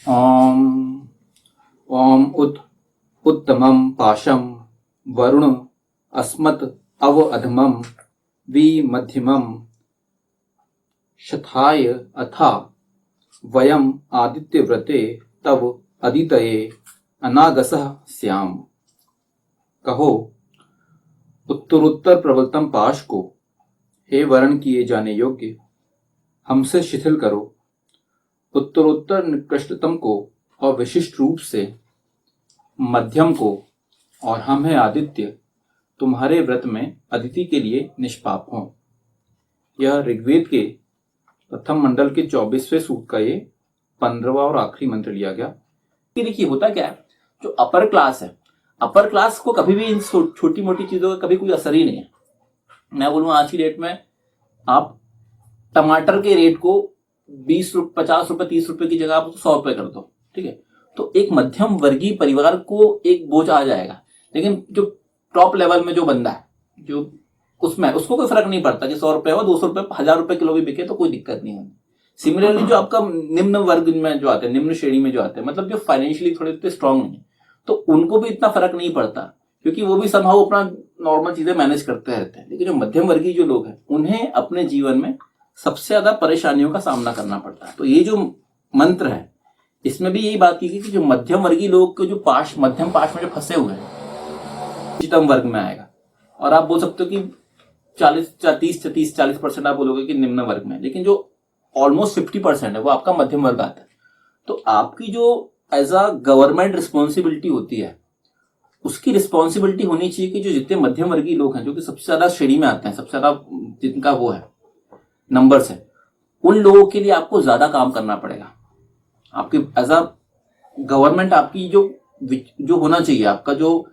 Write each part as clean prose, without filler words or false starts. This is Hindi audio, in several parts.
ओम ओम उत्तमं पाशं वरुण अस्मत् अव अधमं वि मध्यमं शताय अथा वयम आदित्यव्रते तव अदितये अनागसः स्याम। कहो उत्तरोत्तर प्रबलतम पाश को हे वर्ण किए जाने योग्य हमसे शिथिल करो, उत्तरोत्तर निकृष्टतम को और विशिष्ट रूप से मध्यम को, और हम हैं आदित्य तुम्हारे व्रत में अदिति के लिए निष्पाप हों। यह ऋग्वेद के प्रथम मंडल के 24वें सूक्त का ये 15वां और आखिरी मंत्र लिया गया। देखिए होता क्या है, जो अपर क्लास है, अपर क्लास को कभी भी इन छोटी मोटी चीजों का कभी कोई असर ही नहीं है। मैं बोलूँ आज की डेट में आप टमाटर के रेट को 20 रुपए 50 रुपए 30 रुपए की जगह आप 100 रुपए कर दो, ठीक है, तो एक मध्यम वर्गीय परिवार को एक बोझ आ जाएगा। लेकिन जो टॉप लेवल में जो बंदा है, जो उसमें उसको कोई फर्क नहीं पड़ता कि 100 रुपए हो 200 रुपए 1000 रुपए किलो भी बिके तो कोई दिक्कत नहीं होगी। सिमिलरली जो आपका निम्न वर्ग में जो आते हैं, निम्न श्रेणी में जो आते हैं, मतलब जो फाइनेंशियली थोड़े इतने स्ट्रांग नहीं है, तो उनको भी इतना फर्क नहीं पड़ता क्योंकि वो भी समहाउ अपना नॉर्मल चीजें मैनेज करते रहते हैं। लेकिन जो मध्यम वर्गीय जो लोग हैं उन्हें अपने जीवन में सबसे ज्यादा परेशानियों का सामना करना पड़ता है। तो ये जो मंत्र है इसमें भी यही बात की गई कि जो मध्यम वर्गीय लोग के जो पाश मध्यम पाश में जो फंसे हुए हैं उच्चतम वर्ग में आएगा। और आप बोल सकते हो कि 30-40% आप बोलोगे कि निम्न वर्ग में, लेकिन जो ऑलमोस्ट 50% है वो आपका मध्यम वर्ग आता है। तो आपकी जो एज अ गवर्नमेंट रिस्पॉन्सिबिलिटी होती है उसकी रिस्पॉन्सिबिलिटी होनी चाहिए कि जो जितने मध्यम वर्गीय लोग हैं जो कि सबसे ज्यादा श्रेणी में आते हैं, सबसे ज्यादा जिनका वो है नंबर्स है, उन लोगों के लिए आपको ज्यादा काम करना पड़ेगा। आपकी एज अ गवर्नमेंट आपकी जो होना चाहिए, आपका जो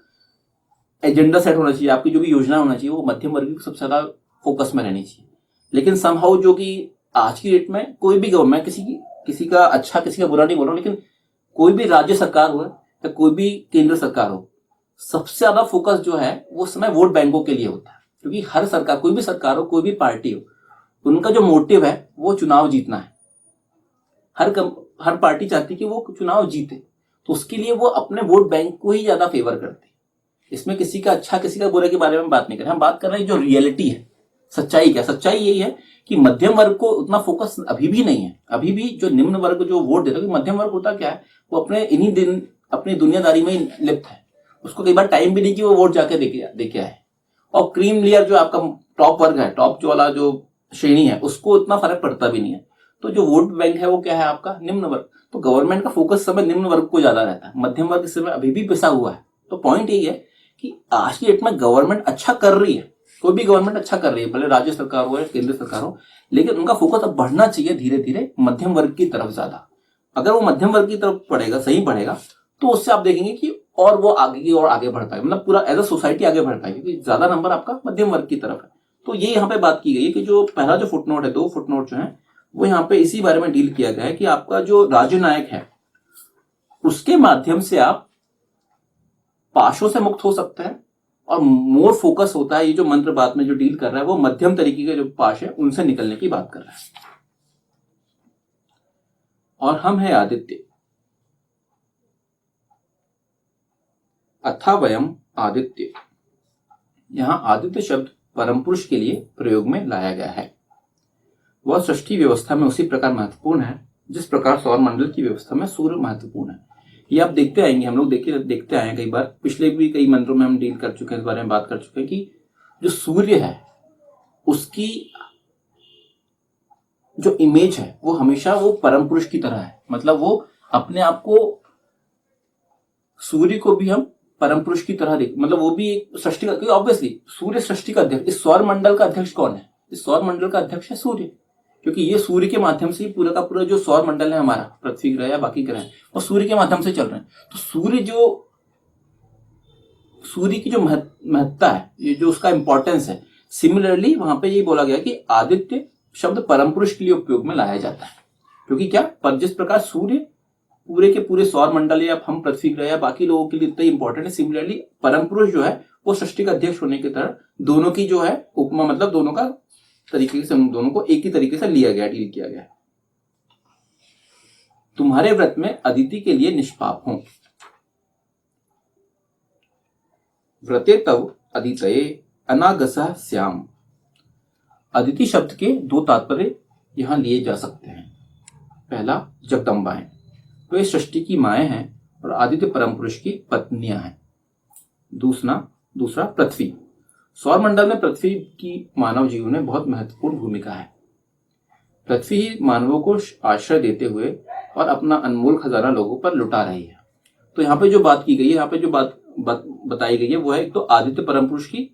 एजेंडा सेट होना चाहिए, आपकी जो भी योजना होना चाहिए वो मध्यम वर्ग की सबसे ज्यादा फोकस में रहनी चाहिए। लेकिन समहाउ जो कि आज की डेट में कोई भी गवर्नमेंट किसी का अच्छा किसी का बुरा नहीं बोल रहा हूं, लेकिन कोई भी राज्य सरकार हो या कोई भी केंद्र सरकार हो, सबसे ज्यादा फोकस जो है वो समय वोट बैंकों के लिए होता है। क्योंकि हर सरकार, कोई भी सरकार हो, कोई भी पार्टी हो, उनका जो मोटिव है वो चुनाव जीतना है। हर पार्टी चाहती है कि वो चुनाव जीते, तो उसके लिए वो अपने वोट बैंक को ही ज्यादा फेवर करती है। इसमें किसी का अच्छा किसी का बुरा के बारे में बात नहीं कर रहे, हम बात कर रहे हैं जो रियलिटी है, सच्चाई क्या, सच्चाई यही है कि मध्यम वर्ग को उतना फोकस अभी भी नहीं है। अभी भी जो निम्न वर्ग जो वोट देता है, मध्यम वर्ग होता क्या है, वो अपने इन्हीं दिन अपनी दुनियादारी में लिप्त है, उसको कई बार टाइम भी नहीं कि वो वोट जाके देके आए। और क्रीम लेयर जो आपका टॉप वर्ग है, टॉप जो वाला जो श्रेणी है, उसको इतना फर्क पड़ता भी नहीं है। तो जो वोट बैंक है वो क्या है आपका निम्न वर्ग। तो गवर्नमेंट का फोकस समय निम्न वर्ग को ज्यादा रहता है, मध्यम वर्ग इस समय अभी भी पिसा हुआ है। तो पॉइंट यही है कि आज की डेट में गवर्नमेंट अच्छा कर रही है, कोई भी गवर्नमेंट अच्छा कर रही है, भले राज्य सरकार हो या केंद्र सरकार हो, लेकिन उनका फोकस अब बढ़ना चाहिए धीरे धीरे मध्यम वर्ग की तरफ ज्यादा। अगर वो मध्यम वर्ग की तरफ पड़ेगा, सही बढ़ेगा, तो उससे आप देखेंगे कि और वो आगे की और आगे बढ़ पाएगा, मतलब पूरा एज अ सोसाइटी आगे बढ़ पाएगी क्योंकि ज्यादा नंबर आपका मध्यम वर्ग की तरफ है। तो ये यहाँ पे बात की गई है कि जो पहला जो फुटनोट है, 2 फुटनोट जो है वो यहाँ पे इसी बारे में डील किया गया है कि आपका जो राज्य नायक है उसके माध्यम से आप पाशों से मुक्त हो सकते हैं, और मोर फोकस होता है, ये जो मंत्र बात में जो डील कर रहा है वो मध्यम तरीके के जो पाश है उनसे निकलने की बात कर रहा है। और हम है आदित्य, अथा वयम आदित्य। यहां आदित्य शब्द परम पुरुष के लिए प्रयोग में लाया गया है। वह सृष्टि व्यवस्था में उसी प्रकार महत्वपूर्ण है जिस प्रकार सौर मंडल की व्यवस्था में सूर्य महत्वपूर्ण है। ये आप देखते आएंगे, हम लोग देखते आए हैं कई बार, पिछले भी कई मंत्रों में हम डील कर चुके हैं, इस बारे में बात कर चुके हैं कि जो सूर्य है उसकी जो इमेज है वो हमेशा वो परम पुरुष की तरह है। मतलब वो अपने आप को, सूर्य को भी हम परम पुरुष की तरह देख, मतलब वो भी एक सृष्टि का, क्योंकि ऑब्वियसली सूर्य सृष्टि का अध्यक्ष। इस सौर मंडल का अध्यक्ष कौन है? इस सौर मंडल का अध्यक्ष है सूर्य, क्योंकि ये सूर्य के माध्यम से पूरा का पूरा जो सौर मंडल है हमारा, पृथ्वी ग्रह या बाकी ग्रह, वो सूर्य के माध्यम से चल रहे हैं। तो सूर्य की जो महत्ता है, ये जो उसका इंपॉर्टेंस है, सिमिलरली वहां पे ये बोला गया कि आदित्य शब्द परम पुरुष के लिए उपयोग में लाया जाता है। क्योंकि क्या, पर जिस प्रकार सूर्य पूरे के पूरे सौर मंडल या हम पृथ्वी ग्रह या बाकी लोगों के लिए इतना इंपॉर्टेंट है, सिमिलरली परम पुरुष जो है वो सृष्टि का अध्यक्ष होने की तरह दोनों की जो है उपमा, मतलब दोनों का तरीके से, दोनों को एक ही तरीके से लिया गया, डील किया गया। तुम्हारे व्रत में अदिति के लिए निष्पाप हों। व्रते तव अदितये अनागसः श्याम। अदिति शब्द के दो तात्पर्य यहां लिए जा सकते हैं। पहला, जगदम्बाएं, तो ये सृष्टि की माएँ हैं और आदित्य परम पुरुष की पत्नियां हैं। दूसरा पृथ्वी। सौर मंडल में पृथ्वी की मानव जीवन में बहुत महत्वपूर्ण भूमिका है। पृथ्वी ही मानवों को आश्रय देते हुए और अपना अनमोल खजाना लोगों पर लुटा रही है। तो यहाँ पे जो बात की गई है, यहाँ पे जो बात बताई गई है वो है एक तो आदित्य परम पुरुष की,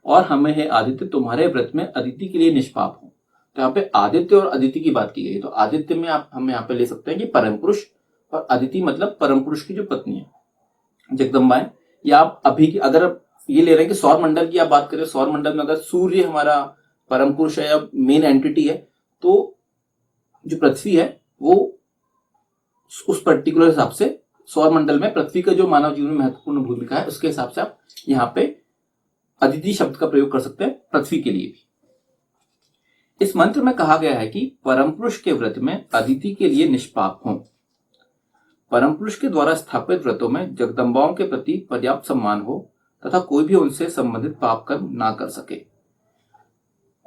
और हमें है आदित्य तुम्हारे व्रत में अदिति के लिए निष्पाप हो। तो यहाँ पे आदित्य और अदिति की बात की गई। तो आदित्य में हम यहाँ पे ले सकते हैं कि परम पुरुष, और अदिति मतलब परम पुरुष की जो पत्नी है, जगदम्बाएं। या आप अभी की अगर ये ले रहे हैं कि सौर मंडल की आप बात करें, सौर मंडल में अगर सूर्य हमारा परम पुरुष है या मेन एंटिटी है, तो जो पृथ्वी है वो उस पर्टिकुलर हिसाब से सौर मंडल में पृथ्वी का जो मानव जीवन में महत्वपूर्ण भूमिका है उसके हिसाब से आप यहाँ पे अदिति शब्द का प्रयोग कर सकते हैं पृथ्वी के लिए भी। इस मंत्र में कहा गया है कि परम पुरुष के व्रत में अदिति के लिए निष्पाप हों। परम पुरुष के द्वारा स्थापित व्रतों में जगदम्बाओं के प्रति पर्याप्त सम्मान हो तथा कोई भी उनसे संबंधित पाप कर्म ना कर सके।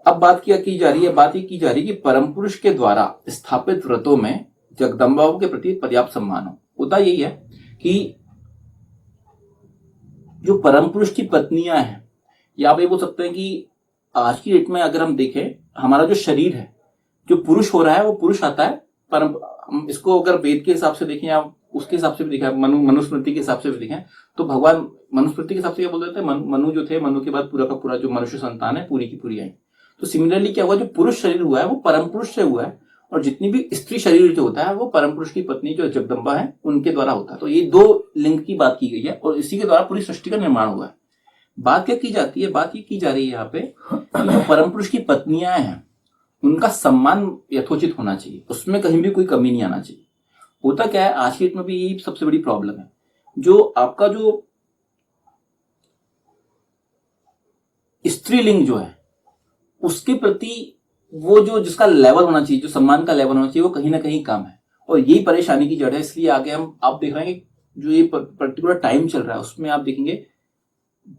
अब बात की जा रही है कि परम पुरुष के द्वारा स्थापित व्रतों में जगदम्बाओं के प्रति पर्याप्त सम्मान हो। होता यही है कि जो परम पुरुष की पत्नियां हैं, या आप ये बोल सकते हैं कि आज की डेट में अगर हम देखें, हमारा जो शरीर है, जो पुरुष हो रहा है वो पुरुष आता है परम। हम इसको अगर वेद के हिसाब से देखें या उसके हिसाब से भी देखें, मनुस्मृति के हिसाब से भी देखें, तो भगवान मनुस्मृति के हिसाब से क्या बोल देते हैं, मनु जो थे, मनु के बाद पूरा का पूरा जो मनुष्य संतान है पूरी की पूरी आई। तो सिमिलरली क्या हुआ, जो पुरुष शरीर हुआ है वो परम पुरुष से हुआ है, और जितनी भी स्त्री शरीर जो होता है वो परम पुरुष की पत्नी जो जगदम्बा है उनके द्वारा होता है। तो ये दो लिंग की बात की गई है और इसी के द्वारा पूरी सृष्टि का निर्माण हुआ है। बात क्या की जाती है, बात ये की जा रही है यहाँ पे, जो परम पुरुष की पत्नियां हैं उनका सम्मान यथोचित होना चाहिए, उसमें कहीं भी कोई कमी नहीं आना चाहिए। होता क्या है, आज की डेट में भी यही सबसे बड़ी प्रॉब्लम है, जो आपका जो स्त्रीलिंग जो है उसके प्रति वो जो जिसका लेवल होना चाहिए, जो सम्मान का लेवल होना चाहिए, वो कहीं ना कहीं कम है, और यही परेशानी की जड़ है। इसलिए आगे हम आप देख रहे हैं कि जो ये पर्टिकुलर टाइम चल रहा है उसमें आप देखेंगे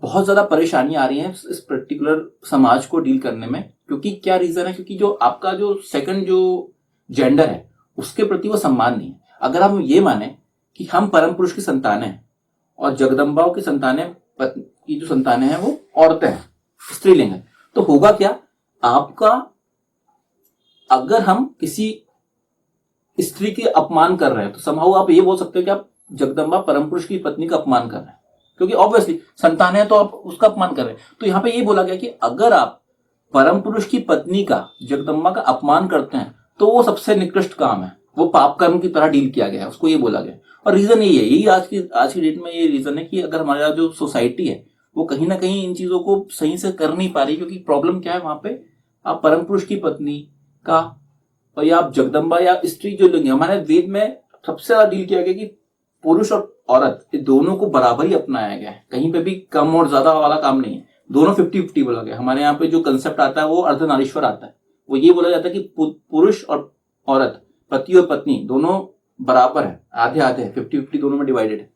बहुत ज्यादा परेशानियां आ रही हैं इस पर्टिकुलर समाज को डील करने में। क्योंकि क्या रीजन है, क्योंकि जो आपका जो सेकंड जो जेंडर है उसके प्रति वो सम्मान नहीं है। अगर हम ये माने कि हम परम पुरुष की संतानें हैं और जगदम्बाओं की संतानें की जो संतानें हैं वो औरतें हैं, स्त्रीलिंग है, तो होगा क्या, आपका अगर हम किसी स्त्री के अपमान कर रहे हैं तो समहाउ आप ये बोल सकते हो कि आप जगदम्बा परम पुरुष की पत्नी का अपमान कर रहे हैं, क्योंकि ऑब्वियसली संतान है तो आप उसका अपमान कर रहे हैं। तो यहाँ पे ये बोला गया कि अगर आप परम पुरुष की पत्नी का, जगदम्बा का अपमान करते हैं तो वो सबसे निकृष्ट काम है, वो पाप कर्म की तरह डील किया गया है, उसको ये बोला गया। और रीजन यही है, यही आज की डेट में ये रीजन है कि अगर हमारा जो सोसाइटी है वो कहीं ना कहीं इन चीजों को सही से कर नहीं पा रही। क्योंकि प्रॉब्लम क्या है, वहां पे आप परम पुरुष की पत्नी का, और या आप जगदम्बा या स्त्री जो लोग, हमारे वेद में सबसे ज्यादा डील किया गया कि पुरुष और औरत ये दोनों को बराबर ही अपनाया गया है, कहीं पे भी कम और ज्यादा वाला काम नहीं है, दोनों 50-50 बोला गया। हमारे यहाँ पे जो कंसेप्ट आता है वो अर्धनारीश्वर आता है, वो ये बोला जाता है कि पुरुष और औरत, पति और पत्नी दोनों बराबर है, आधे आधे 50-50 दोनों में डिवाइडेड है।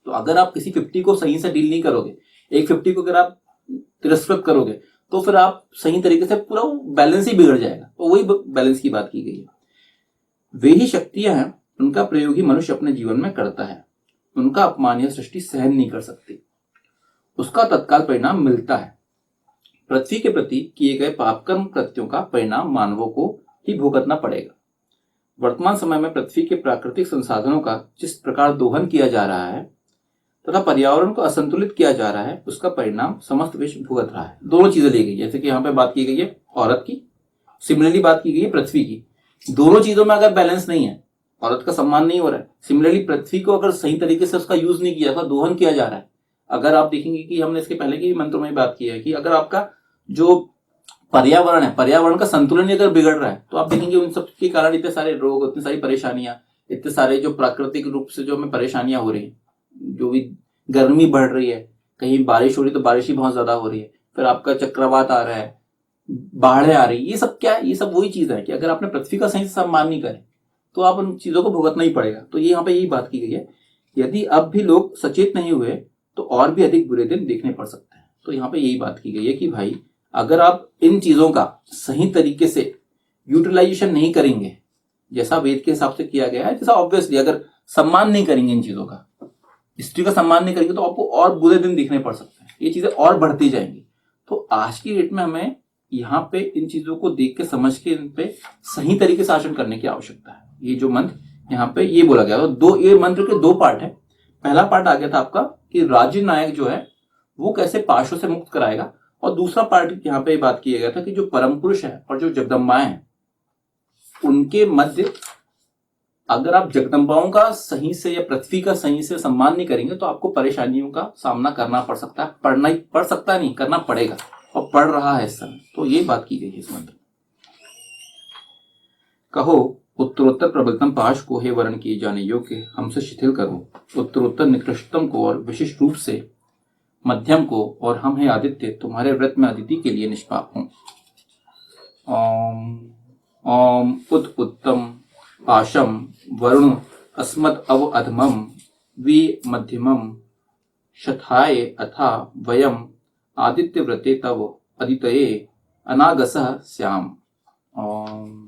तो अगर आप किसी 50 को सही से डील नहीं करोगे, एक 50 को अगर आप तिरस्कृत करोगे तो फिर आप सही तरीके से पूरा बैलेंस ही बिगड़ जाएगा। तो वही बैलेंस की बात की गई है। वे ही शक्तियां हैं, उनका प्रयोग ही मनुष्य अपने जीवन में करता है, उनका अपमान यह सृष्टि सहन नहीं कर सकती, उसका तत्काल परिणाम मिलता है। पृथ्वी के प्रति किए गए पापकर्म कृत्यों का परिणाम मानवों को ही भुगतना पड़ेगा। वर्तमान समय में पृथ्वी के प्राकृतिक संसाधनों का जिस प्रकार दोहन किया जा रहा है तथा पर्यावरण को असंतुलित किया जा रहा है, उसका परिणाम समस्त विश्व भुगत रहा है। दोनों चीजें ली गई, जैसे कि यहाँ पे बात की गई है औरत की, सिमिलरली बात की गई है पृथ्वी की। दोनों चीजों में अगर बैलेंस नहीं है, औरत का सम्मान नहीं हो रहा है, सिमिलरली पृथ्वी को अगर सही तरीके से उसका यूज नहीं किया, उसका दोहन किया जा रहा है। अगर आप देखेंगे कि हमने इसके पहले के मंत्रों में बात की है कि अगर आपका जो पर्यावरण है, पर्यावरण का संतुलन अगर बिगड़ रहा है, तो आप देखेंगे उन सब के कारण इतने सारे रोग, इतनी सारी परेशानियां, इतने सारे जो प्राकृतिक रूप से जो हमें परेशानियां हो रही है, जो भी गर्मी बढ़ रही है, कहीं बारिश हो रही है तो बारिश ही बहुत ज्यादा हो रही है, फिर आपका चक्रवात आ रहा है, बाढ़ें आ रही, ये सब क्या है, ये सब वही चीज है कि अगर आपने पृथ्वी का सही से सम्मान नहीं करे तो आप उन चीजों को भुगतना ही पड़ेगा। तो ये यहाँ पे यही बात की गई है, यदि अब भी लोग सचेत नहीं हुए तो और भी अधिक बुरे दिन देखने पड़ सकते हैं। तो यहाँ पे यही बात की गई है कि भाई अगर आप इन चीजों का सही तरीके से यूटिलाइजेशन नहीं करेंगे, जैसा वेद के हिसाब से किया गया है, जैसा ऑब्वियसली अगर सम्मान नहीं करेंगे इन चीजों का, स्त्री का सम्मान नहीं करेंगे, तो आपको और बुरे दिन देखने पड़ सकते हैं, ये चीजें और बढ़ती जाएंगी। तो आज की डेट में हमें यहाँ पे इन चीजों को देख के समझ के इन पे सही तरीके से आचरण करने की आवश्यकता है। ये जो मंत्र यहाँ पे ये बोला गया, तो ये मंत्र के 2 पार्ट है। पहला पार्ट आ गया था आपका कि राज्य नायक जो है वो कैसे पाशों से मुक्त कराएगा, और दूसरा पार्ट यहाँ पे बात किया गया था कि जो परम पुरुष है और जो जगदम्बाएं हैं उनके मध्य अगर आप जगदम्बाओं का सही से या पृथ्वी का सही से सम्मान नहीं करेंगे तो आपको परेशानियों का सामना करना पड़ सकता है, पढ़ना ही पड़ सकता है, नहीं करना पड़ेगा, और पढ़ रहा है इस समय। तो ये बात की गई है इस मंत्र। कहो उत्तरोत्तर प्रबलतम पाश को हे वर्ण किए जाने योग्य हमसे शिथिल करो, उत्तरोत्तर निकृष्टतम को और विशिष्ट रूप से मध्यम को, और हम है आदित्य तुम्हारे व्रत में अदिति के लिए निष्पाप हूं। ओम ओम उत उत्तम पाशम वरुण अस्मद अव अधमम वि मध्यमम शथाय अथा वयम आदित्य व्रते तव अदितये अनागसः स्याम। ओम